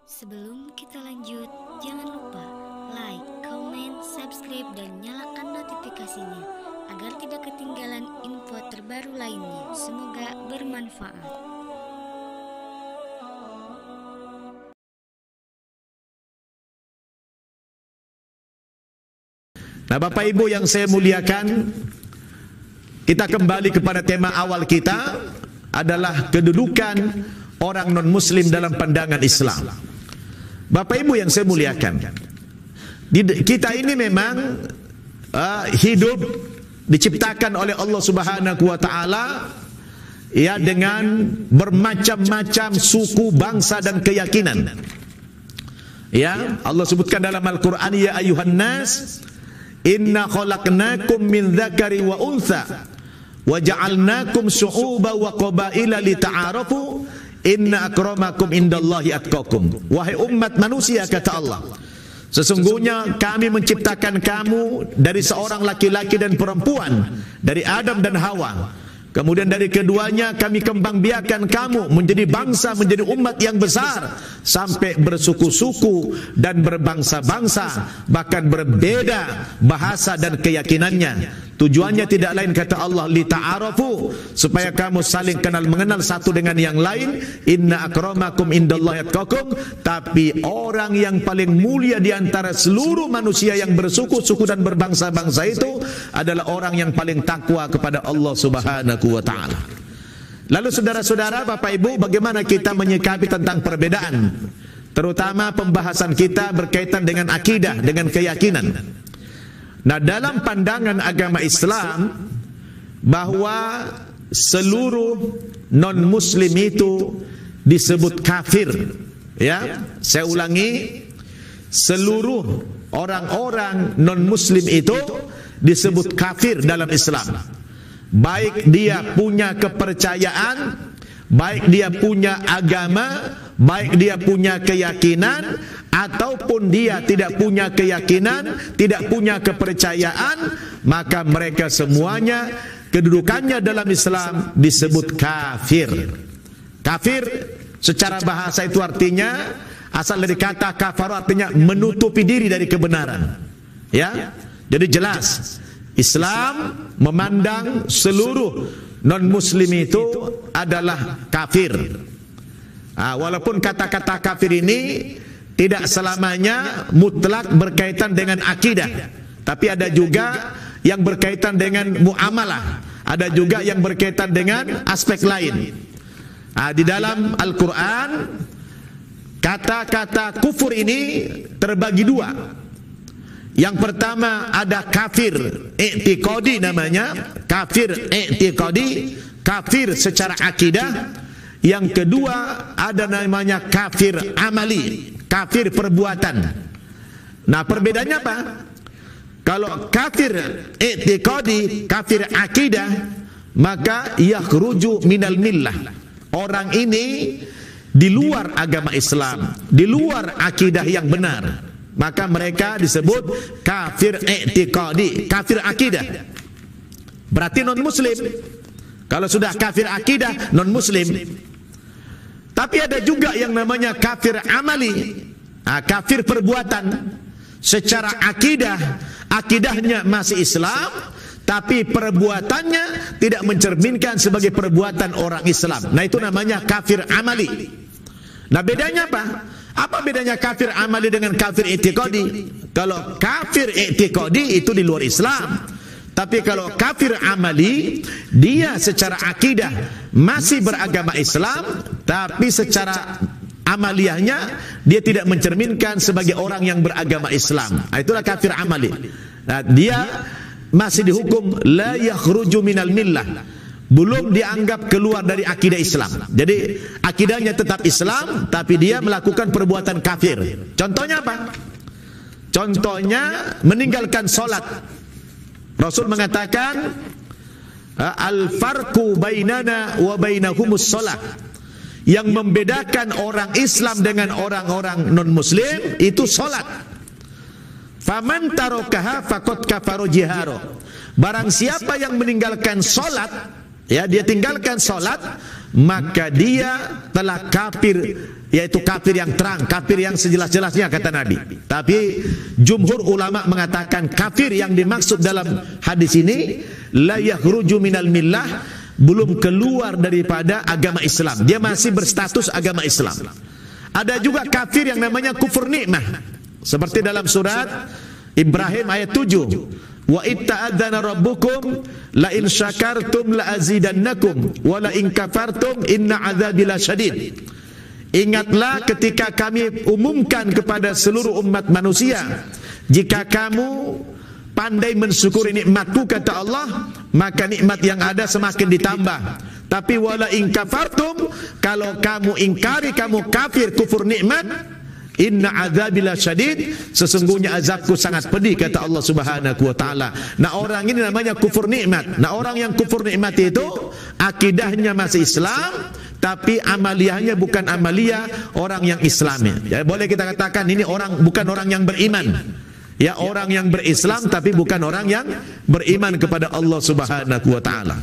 Sebelum kita lanjut, jangan lupa like, comment, subscribe, dan nyalakan notifikasinya agar tidak ketinggalan info terbaru lainnya. Semoga bermanfaat. Nah, Bapak Ibu yang saya muliakan, kita kembali kepada tema awal kita adalah kedudukan orang non-muslim dalam pandangan Islam. Bapak Ibu yang saya muliakan, kita ini memang hidup diciptakan oleh Allah Subhanahu wa taala ya dengan bermacam-macam suku, bangsa dan keyakinan. Ya, Allah sebutkan dalam Al-Qur'an, ya ayuhan nas inna khalaqnakum min dzakari wa untha wa ja'alnakum syu'uban wa qabaila lita'arafu inna akramakum indallahi atqakum. Wahai umat manusia, kata Allah, sesungguhnya kami menciptakan kamu dari seorang laki-laki dan perempuan, dari Adam dan Hawa. Kemudian dari keduanya kami kembangbiakkan kamu menjadi bangsa, menjadi umat yang besar, sampai bersuku-suku dan berbangsa-bangsa, bahkan berbeda bahasa dan keyakinannya. Tujuannya tidak lain, kata Allah, lita'arafu, supaya kamu saling kenal mengenal satu dengan yang lain. Inna akramakum indallahi atqakum, tapi orang yang paling mulia di antara seluruh manusia yang bersuku-suku dan berbangsa-bangsa itu adalah orang yang paling takwa kepada Allah Subhanahu wa taala. Lalu saudara-saudara, Bapak Ibu, bagaimana kita menyikapi tentang perbedaan, terutama pembahasan kita berkaitan dengan akidah, dengan keyakinan. Nah, dalam pandangan agama Islam bahwa seluruh non-muslim itu disebut kafir. Ya, saya ulangi, seluruh orang-orang non-muslim itu disebut kafir dalam Islam. Baik dia punya kepercayaan, baik dia punya agama, baik dia punya keyakinan, ataupun dia tidak punya keyakinan, tidak punya kepercayaan, maka mereka semuanya kedudukannya dalam Islam disebut kafir. Kafir secara bahasa itu artinya, asal dari kata kafar, artinya menutupi diri dari kebenaran. Ya, jadi jelas Islam memandang seluruh non-muslim itu adalah kafir. Walaupun kata-kata kafir ini tidak selamanya mutlak berkaitan dengan akidah, tapi ada juga yang berkaitan dengan muamalah, ada juga yang berkaitan dengan aspek lain. Di dalam Al-Quran, kata-kata kufur ini terbagi dua. Yang pertama ada kafir i'tiqadi, namanya kafir i'tiqadi, kafir secara akidah. Yang kedua ada namanya kafir amali, kafir perbuatan. Nah, perbedaannya apa? Kalau kafir i'tiqadi, kafir akidah, maka yakhruju minal millah. Orang ini di luar agama Islam, di luar akidah yang benar, maka mereka disebut kafir i'tiqadi, kafir akidah. Berarti non-muslim. Kalau sudah kafir akidah, non-muslim. Tapi ada juga yang namanya kafir amali, kafir perbuatan. Secara akidah, akidahnya masih Islam, tapi perbuatannya tidak mencerminkan sebagai perbuatan orang Islam. Nah, itu namanya kafir amali. Nah, bedanya apa? Apa bedanya kafir amali dengan kafir i'tiqadi? Kalau kafir i'tiqadi itu di luar Islam. Tapi kalau kafir amali, dia secara akidah masih beragama Islam, tapi secara amaliyahnya dia tidak mencerminkan sebagai orang yang beragama Islam. Itulah kafir amali. Nah, dia masih dihukum la yakhruju minal millah, belum dianggap keluar dari akidah Islam. Jadi akidahnya tetap Islam, tapi dia melakukan perbuatan kafir. Contohnya apa? Contohnya meninggalkan sholat. Rasul mengatakan, al-farqu bainana wa bainahumus sholat. Yang membedakan orang Islam dengan orang-orang non-muslim itu sholat. Faman tarokaha faqad kafaro jiharo. Barang siapa yang meninggalkan sholat, ya, dia tinggalkan sholat, maka dia telah kafir, yaitu kafir yang terang, kafir yang sejelas-jelasnya kata Nabi. Tapi jumhur ulama mengatakan kafir yang dimaksud dalam hadis ini la yakhruju minal millah, belum keluar daripada agama Islam, dia masih berstatus agama Islam. Ada juga kafir yang namanya kufur nikmah, seperti dalam surat Ibrahim ayat 7, wa itta'adzana rabbukum la in syakartum la azidannakum wa la in kafartum inna adzabi lasyadid. Ingatlah ketika kami umumkan kepada seluruh umat manusia, jika kamu pandai mensyukuri nikmatku kata Allah, maka nikmat yang ada semakin ditambah. Tapi wala in kafartum, kalau kamu ingkari, kamu kafir, kufur nikmat, inna adzabil syadid, sesungguhnya azabku sangat pedih kata Allah Subhanahu wa taala. Nah, orang ini namanya kufur nikmat. Nah, orang yang kufur nikmat itu akidahnya masih Islam, tapi amaliyahnya bukan amaliyah orang yang Islami. Ya, boleh kita katakan ini orang, bukan orang yang beriman. Ya, orang yang berislam tapi bukan orang yang beriman kepada Allah Subhanahu wa taala.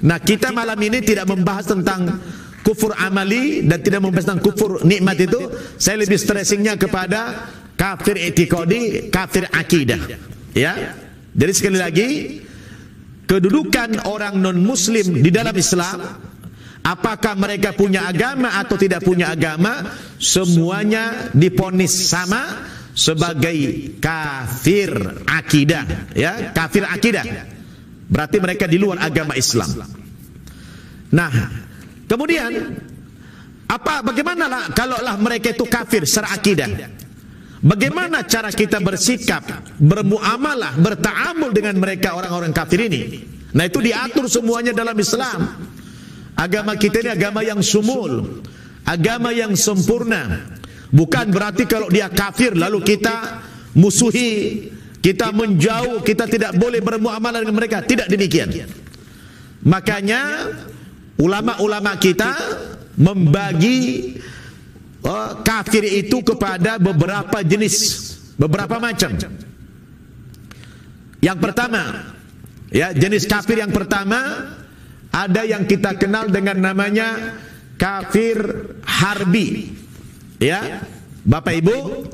Nah, kita malam ini tidak membahas tentang kufur amali dan tidak membahas tentang kufur nikmat itu. Saya lebih stressingnya kepada kafir i'tiqadi, kafir akidah. Ya. Jadi sekali lagi, kedudukan orang non muslim di dalam Islam, apakah mereka punya agama atau tidak punya agama, semuanya diponis sama sebagai kafir akidah. Ya, kafir akidah. Berarti mereka di luar agama Islam. Nah, kemudian bagaimana kalaulah mereka itu kafir secara akidah? Bagaimana cara kita bersikap, bermuamalah, bertaamul dengan mereka orang-orang kafir ini? Nah, itu diatur semuanya dalam Islam. Agama kita ini agama yang sumul, agama yang sempurna. Bukan berarti kalau dia kafir lalu kita musuhi, kita menjauh, kita tidak boleh bermuamalah dengan mereka. Tidak demikian. Makanya ulama-ulama kita membagi kafir itu kepada beberapa jenis, beberapa macam. Yang pertama, ya, jenis kafir yang pertama ada yang kita kenal dengan namanya kafir harbi. Ya, Bapak Ibu,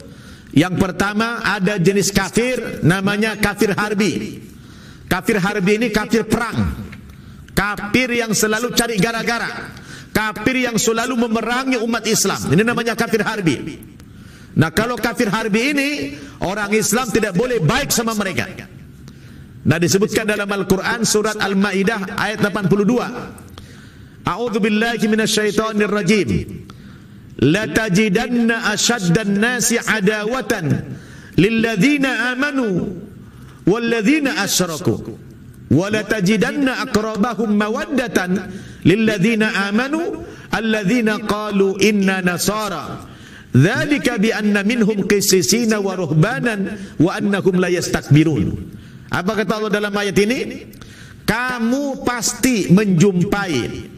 yang pertama ada jenis kafir namanya kafir harbi. Kafir harbi ini kafir perang, kafir yang selalu cari gara-gara, kafir yang selalu memerangi umat Islam. Ini namanya kafir harbi. Nah, kalau kafir harbi ini orang Islam tidak boleh baik sama mereka. Nah, disebutkan dalam Al-Quran surat Al-Ma'idah ayat 82. A'udzubillahi minasyaitonir rajim. La tajidanna asyaddan nasi adawatan lilladzina amanu walladzina asyraku wa la tajidanna aqrabahum mawaddatan lilladzina amanu alladzina qalu inna nasara dzalika bi anna minhum qissisina wa ruhbanan wa annahum la yastakbirun. Apa kata Allah dalam ayat ini? Kamu pasti menjumpai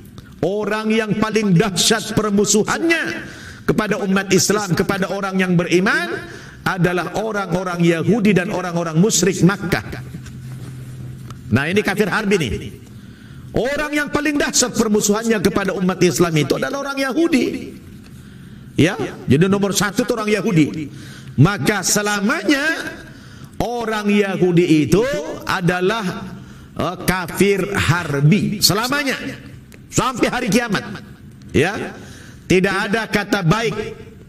orang yang paling dahsyat permusuhannya kepada umat Islam, kepada orang yang beriman adalah orang-orang Yahudi dan orang-orang musyrik Makkah. Nah, ini kafir harbi nih. Orang yang paling dahsyat permusuhannya kepada umat Islam itu adalah orang Yahudi. Ya, jadi nomor satu itu orang Yahudi. Maka selamanya orang Yahudi itu adalah kafir harbi. Selamanya. Sampai hari kiamat. Ya, tidak ada kata baik,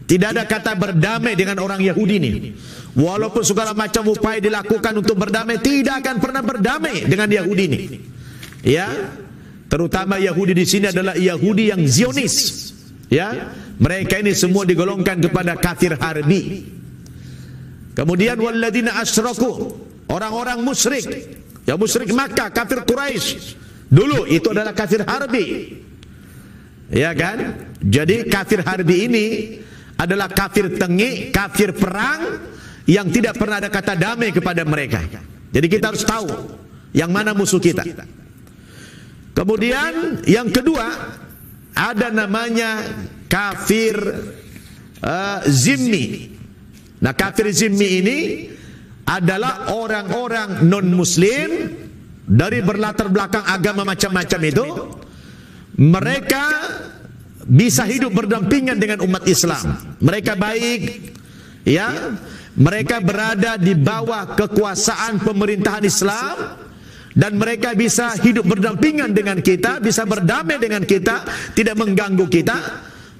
tidak ada kata berdamai dengan orang Yahudi ini. Walaupun segala macam upaya dilakukan untuk berdamai, tidak akan pernah berdamai dengan Yahudi ini. Ya, terutama Yahudi di sini adalah Yahudi yang Zionis. Ya, mereka ini semua digolongkan kepada kafir harbi. Kemudian walladzina asyraku, orang-orang musyrik. Ya, musyrik Makkah, kafir Quraisy. Dulu itu adalah kafir harbi. Ya kan? Jadi kafir harbi ini adalah kafir tengik, kafir perang yang tidak pernah ada kata damai kepada mereka. Jadi kita harus tahu yang mana musuh kita. Kemudian yang kedua ada namanya kafir zimmi. Nah, kafir zimmi ini adalah orang-orang non muslim dari berlatar belakang agama macam-macam itu, mereka bisa hidup berdampingan dengan umat Islam. Mereka baik, ya. Mereka berada di bawah kekuasaan pemerintahan Islam dan mereka bisa hidup berdampingan dengan kita, bisa berdamai dengan kita, tidak mengganggu kita.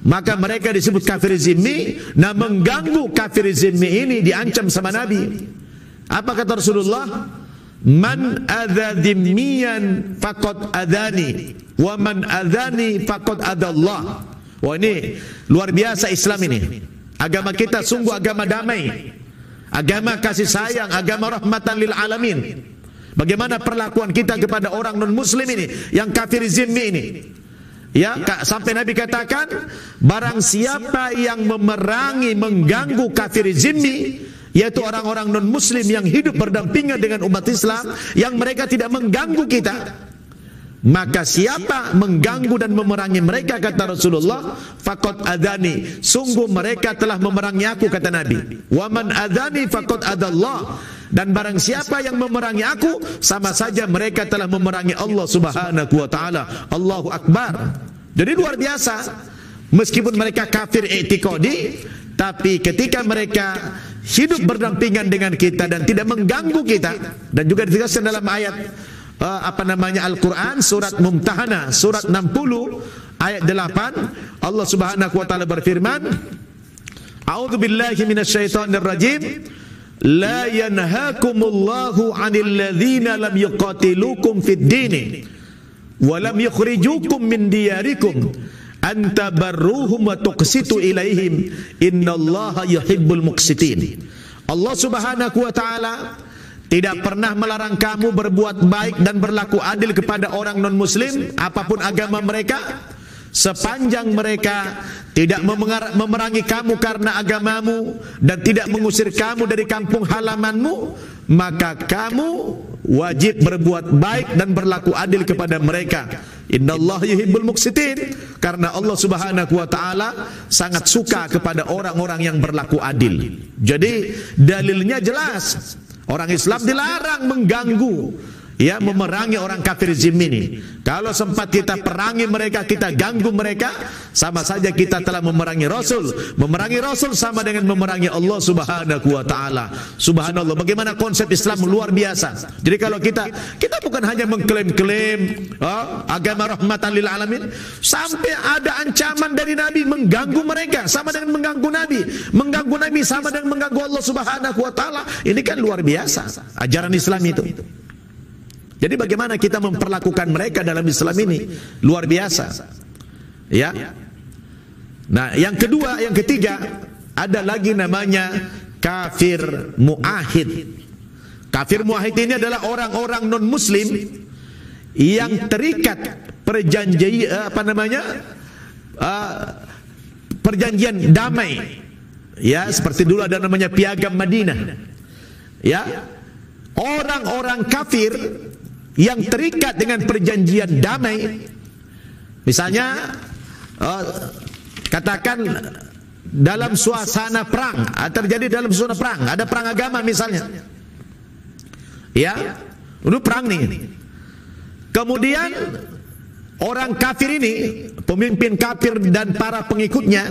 Maka mereka disebut kafir zimmi. Nah, mengganggu kafir zimmi ini diancam sama Nabi. Apa kata Rasulullah? Man adza dhimmiyan faqad adani wa man adani faqad adallah. Wah, ini luar biasa Islam ini. Agama kita sungguh agama damai, agama kasih sayang, agama rahmatan lil alamin. Bagaimana perlakuan kita kepada orang non muslim ini, yang kafir zimmi ini? Ya, sampai Nabi katakan, barang siapa yang memerangi, mengganggu kafir zimmi, yaitu orang-orang non muslim yang hidup berdampingan dengan umat Islam, yang mereka tidak mengganggu kita, maka siapa mengganggu dan memerangi mereka, kata Rasulullah, faqad adani, sungguh mereka telah memerangi aku, kata Nabi. Wa man adani faqad adallah, dan barang siapa yang memerangi aku, sama saja mereka telah memerangi Allah Subhanahu wa taala. Allahu Akbar. Jadi luar biasa. Meskipun mereka kafir i'tiqadi, tapi ketika mereka hidup berdampingan dengan kita dan tidak mengganggu kita, dan juga ditegaskan dalam ayat Al-Quran, surat Mumtahanah, surat 60 ayat 8, Allah Subhanahu wa taala berfirman, A'udzu billahi minasyaitonir rajim. La yanhaakumullahu 'anil ladzina lam yuqatilukum fid din wa lam yukhrijukum min diyarikum an tabarruhum wa tuqsitu ilaihim innallaha yuhibbul muqsitin. Allah Subhanahu wa taala tidak pernah melarang kamu berbuat baik dan berlaku adil kepada orang non muslim apapun agama mereka, sepanjang mereka tidak memerangi kamu karena agamamu dan tidak mengusir kamu dari kampung halamanmu, maka kamu wajib berbuat baik dan berlaku adil kepada mereka. Innallaha yuhibbul muqsitin, karena Allah Subhanahu wa taala sangat suka kepada orang-orang yang berlaku adil. Jadi dalilnya jelas. Orang Islam dilarang mengganggu, ya, memerangi orang kafir zimmi ini. Kalau sempat kita perangi mereka, kita ganggu mereka, sama saja kita telah memerangi Rasul. Memerangi Rasul sama dengan memerangi Allah Subhanahu wa taala. Subhanallah, bagaimana konsep Islam luar biasa. Jadi kalau kita bukan hanya mengklaim-klaim agama rahmatan lil alamin, sampai ada ancaman dari Nabi mengganggu mereka sama dengan mengganggu Nabi. Mengganggu Nabi sama dengan mengganggu Allah Subhanahu wa taala. Ini kan luar biasa ajaran Islam itu. Jadi bagaimana kita memperlakukan mereka dalam Islam ini luar biasa. Ya. Nah, yang kedua, yang ketiga, ada lagi namanya kafir muahid. Kafir muahid ini adalah orang-orang non muslim yang terikat perjanjian damai. Ya, seperti dulu ada namanya Piagam Madinah. Ya. Orang-orang kafir yang terikat dengan perjanjian damai, misalnya katakan dalam suasana perang, terjadi dalam suasana perang, ada perang agama misalnya, ya, itu perang nih. Kemudian orang kafir ini, pemimpin kafir dan para pengikutnya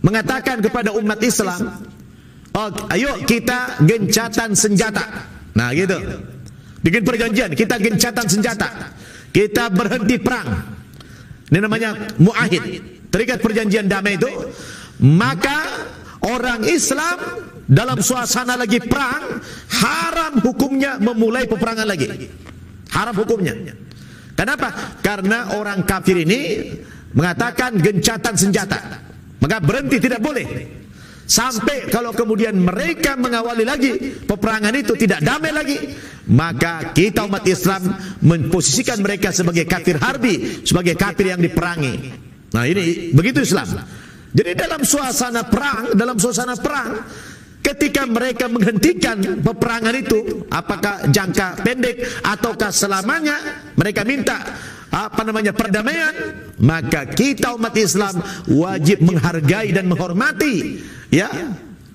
mengatakan kepada umat Islam, ayo kita gencatan senjata. Nah gitu, bikin perjanjian, kita gencatan senjata, kita berhenti perang. Ini namanya muahid, terikat perjanjian damai itu. Maka orang Islam dalam suasana lagi perang, haram hukumnya memulai peperangan lagi. Haram hukumnya. Kenapa? Karena orang kafir ini mengatakan gencatan senjata, maka berhenti, tidak boleh. Sampai kalau kemudian mereka mengawali lagi peperangan itu tidak damai lagi, maka kita umat Islam memposisikan mereka sebagai kafir harbi, sebagai kafir yang diperangi. Nah, ini begitu Islam. Jadi dalam suasana perang, ketika mereka menghentikan peperangan itu, apakah jangka pendek ataukah selamanya, mereka minta perdamaian, maka kita umat Islam wajib menghargai dan menghormati, ya,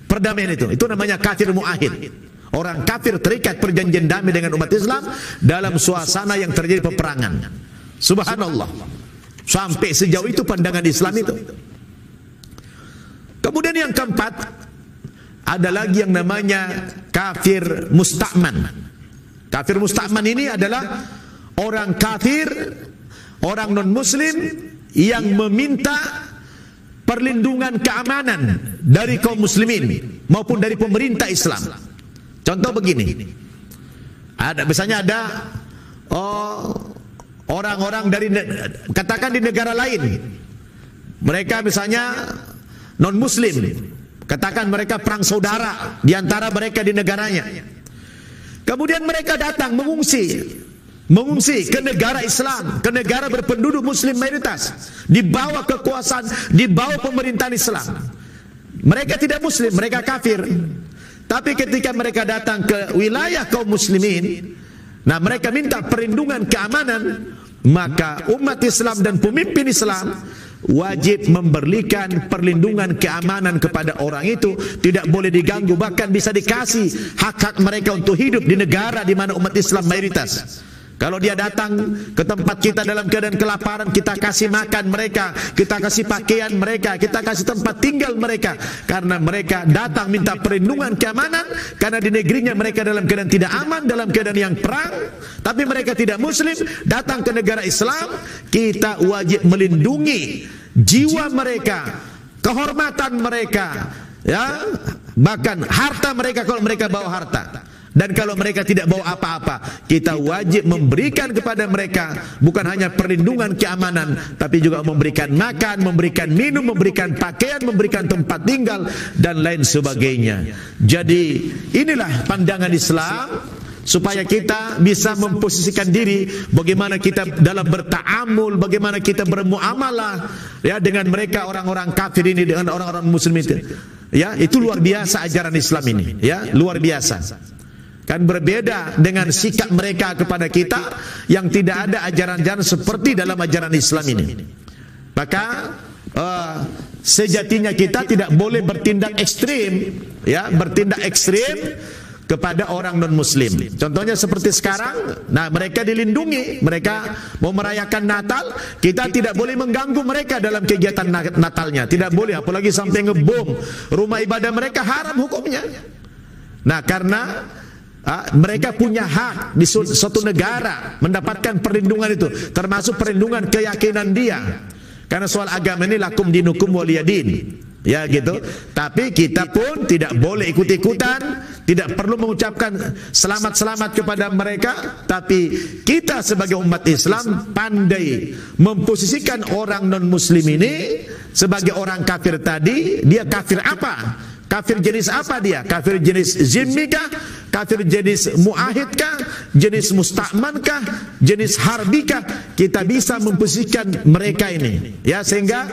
perdamaian itu. Itu namanya kafir muahid. Orang kafir terikat perjanjian damai dengan umat Islam dalam suasana yang terjadi peperangan. Subhanallah. Sampai sejauh itu pandangan Islam itu. Kemudian yang keempat, ada lagi yang namanya kafir musta'man. Kafir musta'man ini adalah orang kafir, orang non-muslim yang meminta perlindungan keamanan dari kaum muslimin maupun dari pemerintah Islam. Contoh begini, misalnya ada orang-orang dari, katakan di negara lain, mereka misalnya non-muslim, katakan mereka perang saudara di antara mereka di negaranya. Kemudian mereka datang mengungsi ke negara Islam, ke negara berpenduduk muslim mayoritas, di bawah kekuasaan, di bawah pemerintahan Islam. Mereka tidak muslim, mereka kafir. Tapi ketika mereka datang ke wilayah kaum muslimin, nah mereka minta perlindungan keamanan, maka umat Islam dan pemimpin Islam wajib memberikan perlindungan keamanan kepada orang itu, tidak boleh diganggu, bahkan bisa dikasih hak-hak mereka untuk hidup di negara di mana umat Islam mayoritas. Kalau dia datang ke tempat kita dalam keadaan kelaparan, kita kasih makan mereka, kita kasih pakaian mereka, kita kasih tempat tinggal mereka, karena mereka datang minta perlindungan keamanan, karena di negerinya mereka dalam keadaan tidak aman, dalam keadaan yang perang, tapi mereka tidak muslim, datang ke negara Islam, kita wajib melindungi jiwa mereka, kehormatan mereka, ya, bahkan harta mereka kalau mereka bawa harta. Dan kalau mereka tidak bawa apa-apa, kita wajib memberikan kepada mereka bukan hanya perlindungan keamanan, tapi juga memberikan makan, memberikan minum, memberikan pakaian, memberikan tempat tinggal, dan lain sebagainya. Jadi inilah pandangan Islam, supaya kita bisa memposisikan diri bagaimana kita dalam bertaamul, bagaimana kita bermuamalah ya dengan mereka, orang-orang kafir ini, dengan orang-orang muslim itu. Ya, itu luar biasa ajaran Islam ini, ya, luar biasa. Kan berbeda dengan sikap mereka kepada kita yang tidak ada ajaran-ajaran seperti dalam ajaran Islam ini. Maka sejatinya kita tidak boleh bertindak ekstrim, ya, bertindak ekstrim kepada orang non-muslim. Contohnya seperti sekarang, nah mereka dilindungi, mereka mau merayakan Natal, kita tidak boleh mengganggu mereka dalam kegiatan Natalnya, tidak boleh, apalagi sampai ngebom rumah ibadah mereka, haram hukumnya. Nah karena mereka punya hak di suatu negara mendapatkan perlindungan itu, termasuk perlindungan keyakinan dia. Karena soal agama ini lakum dinukum waliyadin, ya gitu. Tapi kita pun tidak boleh ikut-ikutan, tidak perlu mengucapkan selamat-selamat kepada mereka. Tapi kita sebagai umat Islam pandai memposisikan orang non-muslim ini sebagai orang kafir tadi. Dia kafir apa? Kafir jenis apa dia? Kafir jenis zimmi kah? Kafir jenis muahid kah? Jenis musta'man kah? Jenis harbi kah? Kita bisa memposisikan mereka ini, ya, sehingga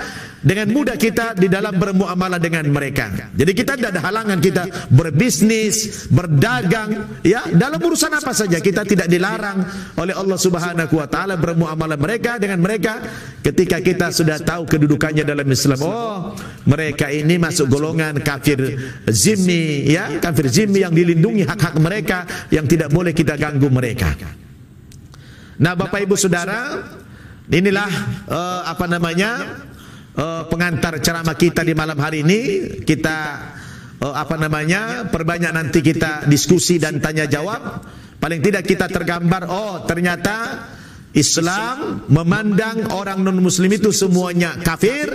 dengan mudah kita di dalam bermuamalah dengan mereka. Jadi kita tidak ada halangan kita berbisnis, berdagang, ya, dalam urusan apa saja kita tidak dilarang oleh Allah Subhanahu wa taala bermuamalah mereka dengan mereka ketika kita sudah tahu kedudukannya dalam Islam. Oh, mereka ini masuk golongan kafir zimmi, ya, kafir zimmi yang dilindungi hak-hak mereka, yang tidak boleh kita ganggu mereka. Nah, Bapak Ibu Saudara, inilah pengantar ceramah kita di malam hari ini. Kita perbanyak nanti kita diskusi dan tanya jawab. Paling tidak kita tergambar, oh ternyata Islam memandang orang non-muslim itu semuanya kafir,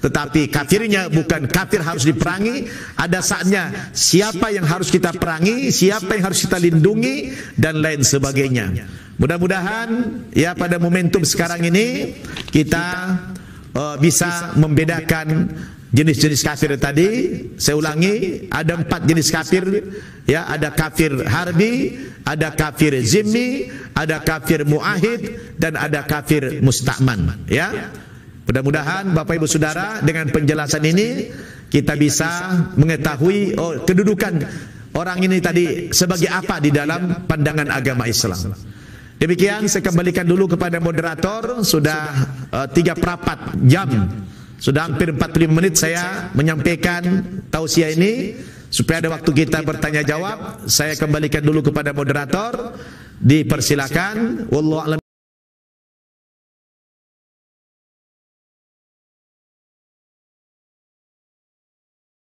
tetapi kafirnya bukan kafir harus diperangi. Ada saatnya siapa yang harus kita perangi, siapa yang harus kita lindungi, dan lain sebagainya. Mudah-mudahan ya pada momentum sekarang ini kita bisa membedakan jenis-jenis kafir tadi. Saya ulangi, ada 4 jenis kafir, ya, ada kafir harbi, ada kafir zimmi, ada kafir muahid, dan ada kafir musta'man, ya. Mudah-mudahan Bapak Ibu Saudara dengan penjelasan ini kita bisa mengetahui kedudukan orang ini tadi sebagai apa di dalam pandangan agama Islam. Demikian saya kembalikan dulu kepada moderator. Sudah 3/4 jam, sudah hampir 45 menit saya menyampaikan tausiah ini. Supaya ada waktu kita bertanya jawab, saya kembalikan dulu kepada moderator. Dipersilakan. Wallahu a'lam.